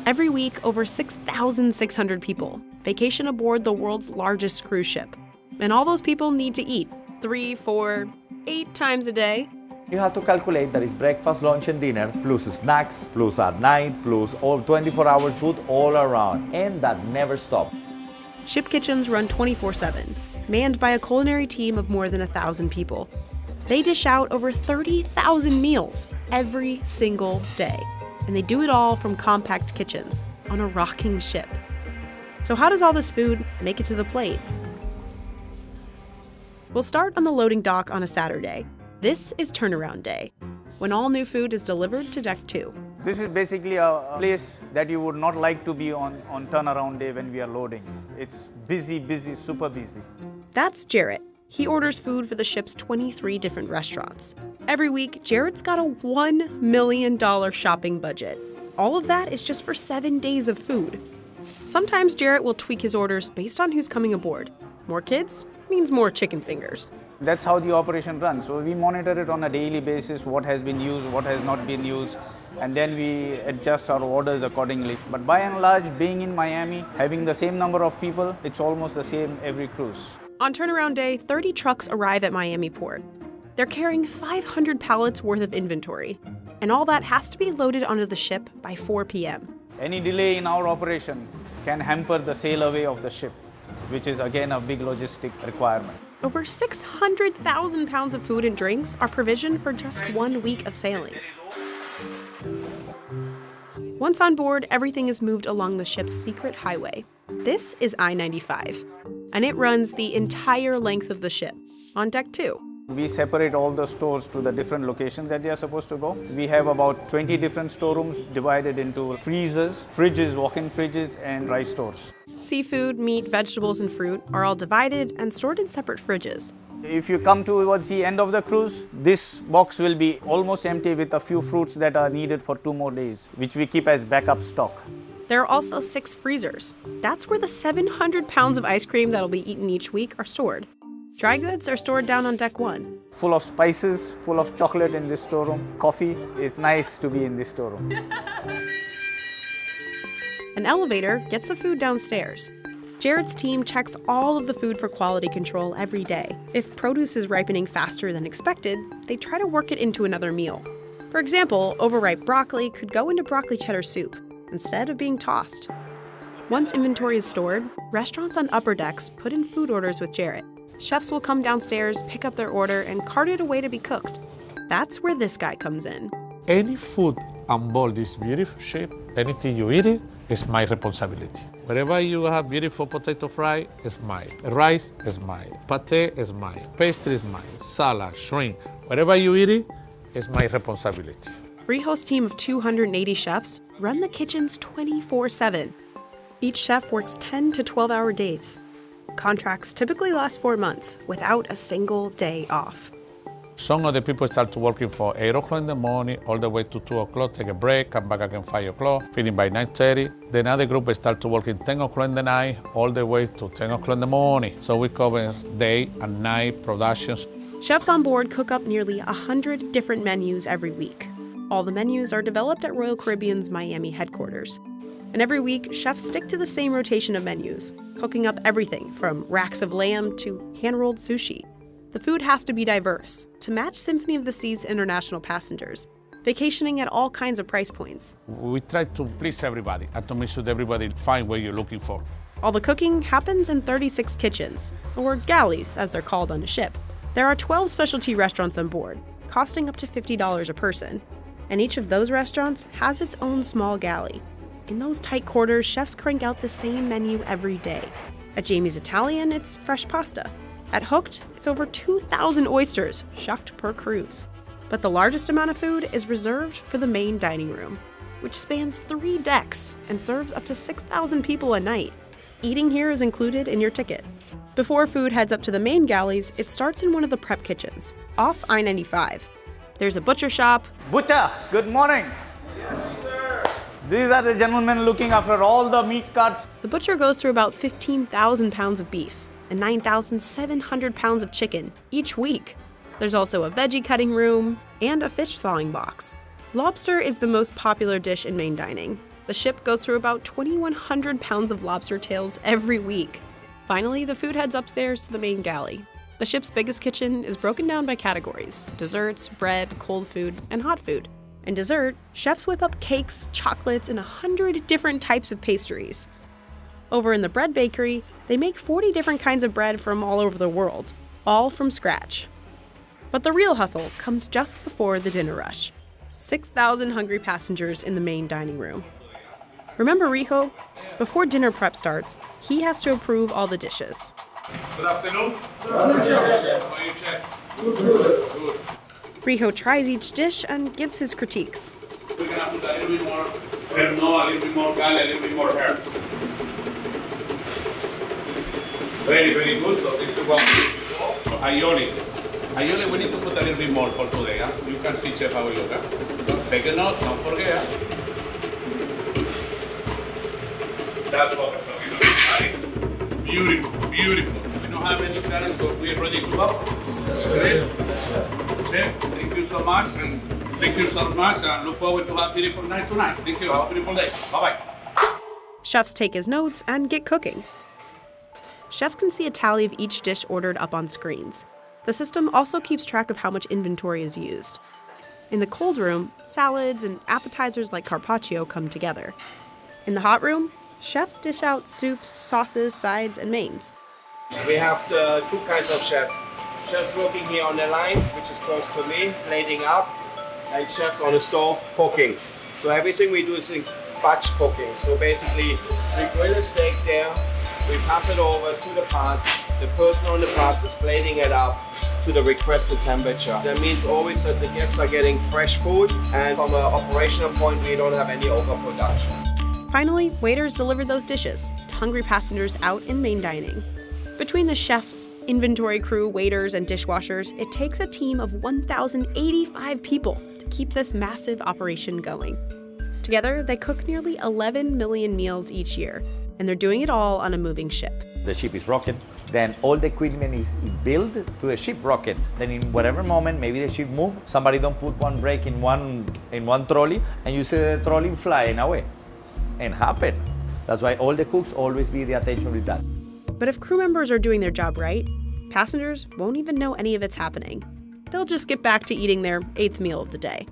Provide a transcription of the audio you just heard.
Every week, over 6,600 people vacation aboard the world's largest cruise ship. And all those people need to eat 3, 4, 8 times a day. You have to calculate that it's breakfast, lunch, and dinner, plus snacks, plus at night, plus all 24-hour food all around. And that never stops. Ship kitchens run 24/7, manned by a culinary team of more than 1,000 people. They dish out over 30,000 meals every single day. And they do it all from compact kitchens on a rocking ship. So how does all this food make it to the plate? We'll start on the loading dock on a Saturday. This is turnaround day, when all new food is delivered to Deck 2. This is basically a place that you would not like to be on turnaround day when we are loading. It's busy, super busy. That's Jarrett. He orders food for the ship's 23 different restaurants. Every week, Jarrett's got a $1 million shopping budget. All of that is just for 7 days of food. Sometimes Jarrett will tweak his orders based on who's coming aboard. More kids means more chicken fingers. That's how the operation runs. So we monitor it on a daily basis, what has been used, what has not been used, and then we adjust our orders accordingly. But by and large, being in Miami, having the same number of people, it's almost the same every cruise. On turnaround day, 30 trucks arrive at Miami Port. They're carrying 500 pallets worth of inventory, and all that has to be loaded onto the ship by 4 p.m. Any delay in our operation can hamper the sail away of the ship, which is again a big logistic requirement. Over 600,000 pounds of food and drinks are provisioned for just 1 week of sailing. Once on board, everything is moved along the ship's secret highway. This is I-95, and it runs the entire length of the ship, on Deck 2. We separate all the stores to the different locations that they are supposed to go. We have about 20 different storerooms divided into freezers, fridges, walk-in fridges, and rice stores. Seafood, meat, vegetables, and fruit are all divided and stored in separate fridges. If you come towards the end of the cruise, this box will be almost empty with a few fruits that are needed for 2 more days, which we keep as backup stock. There are also 6 freezers. That's where the 700 pounds of ice cream that'll be eaten each week are stored. Dry goods are stored down on Deck 1. Full of spices, full of chocolate in this storeroom, coffee. It's nice to be in this storeroom. An elevator gets the food downstairs. Jarrett's team checks all of the food for quality control every day. If produce is ripening faster than expected, they try to work it into another meal. For example, overripe broccoli could go into broccoli cheddar soup instead of being tossed. Once inventory is stored, restaurants on upper decks put in food orders with Jarrett. Chefs will come downstairs, pick up their order, and cart it away to be cooked. That's where this guy comes in. Any food on board this beautiful ship, anything you eat it, is my responsibility. Wherever you have beautiful potato fry, it's mine. Rice is mine. Pate is mine. Pastry is mine. Salad, shrimp, wherever you eat it, it's my responsibility. Rijo's team of 280 chefs run the kitchens 24/7. Each chef works 10 to 12-hour days. Contracts typically last 4 months without a single day off. Some of the people start working for 8 o'clock in the morning, all the way to 2 o'clock, take a break, come back again 5 o'clock, finish by 9:30. Then another group start working 10 o'clock in the night, all the way to 10 o'clock in the morning. So we cover day and night productions. Chefs on board cook up nearly 100 different menus every week. All the menus are developed at Royal Caribbean's Miami headquarters. And every week, chefs stick to the same rotation of menus, cooking up everything from racks of lamb to hand-rolled sushi. The food has to be diverse to match Symphony of the Sea's international passengers, vacationing at all kinds of price points. We try to please everybody and to make sure that everybody find what you're looking for. All the cooking happens in 36 kitchens, or galleys as they're called on a ship. There are 12 specialty restaurants on board, costing up to $50 a person. And each of those restaurants has its own small galley. In those tight quarters, chefs crank out the same menu every day. At Jamie's Italian, it's fresh pasta. At Hooked, it's over 2,000 oysters, shucked per cruise. But the largest amount of food is reserved for the main dining room, which spans 3 decks and serves up to 6,000 people a night. Eating here is included in your ticket. Before food heads up to the main galleys, it starts in one of the prep kitchens, off I-95. There's a butcher shop. Butcher, good morning. Yes, sir. These are the gentlemen looking after all the meat cuts. The butcher goes through about 15,000 pounds of beef and 9,700 pounds of chicken each week. There's also a veggie cutting room and a fish thawing box. Lobster is the most popular dish in main dining. The ship goes through about 2,100 pounds of lobster tails every week. Finally, the food heads upstairs to the main galley. The ship's biggest kitchen is broken down by categories: desserts, bread, cold food, and hot food. In dessert, chefs whip up cakes, chocolates, and 100 different types of pastries. Over in the bread bakery, they make 40 different kinds of bread from all over the world, all from scratch. But the real hustle comes just before the dinner rush. 6,000 hungry passengers in the main dining room. Remember Rijo? Before dinner prep starts, he has to approve all the dishes. Good afternoon. How are you, Chef? Good. Rijo tries each dish and gives his critiques. We're gonna put a little bit more Pernod, a little bit more Gale, a little bit more herbs. Very, very good. So this is what aioli. Aioli, we need to put a little bit more for today. Huh? You can see, Chef, how we look. Huh? Take a note, don't forget. That's what we're talking about. Right? Beautiful, beautiful. We don't have any challenge, so we're ready to go. Chef, thank you so much, and thank you so much, and look forward to have a beautiful night tonight. Thank you. Have a beautiful day. Bye-bye. Chefs take his notes and get cooking. Chefs can see a tally of each dish ordered up on screens. The system also keeps track of how much inventory is used. In the cold room, salads and appetizers like carpaccio come together. In the hot room, chefs dish out soups, sauces, sides, and mains. We have the two kinds of chefs. Chefs working here on the line, which is close to me, plating up, and chefs on the stove cooking. So everything we do is in batch cooking. So basically, we grill a steak there, we pass it over to the pass. The person on the pass is plating it up to the requested temperature. That means always that the guests are getting fresh food, and from an operational point, we don't have any overproduction. Finally, waiters deliver those dishes to hungry passengers out in main dining. Between the chefs, inventory crew, waiters, and dishwashers, it takes a team of 1,085 people to keep this massive operation going. Together, they cook nearly 11 million meals each year, and they're doing it all on a moving ship. The ship is rocking, then all the equipment is built to the ship rocking. Then in whatever moment, maybe the ship move, somebody don't put one brake in one trolley, and you see the trolley flying away. And happen. That's why all the cooks always be the attention with that. But if crew members are doing their job right, passengers won't even know any of it's happening. They'll just get back to eating their 8th meal of the day.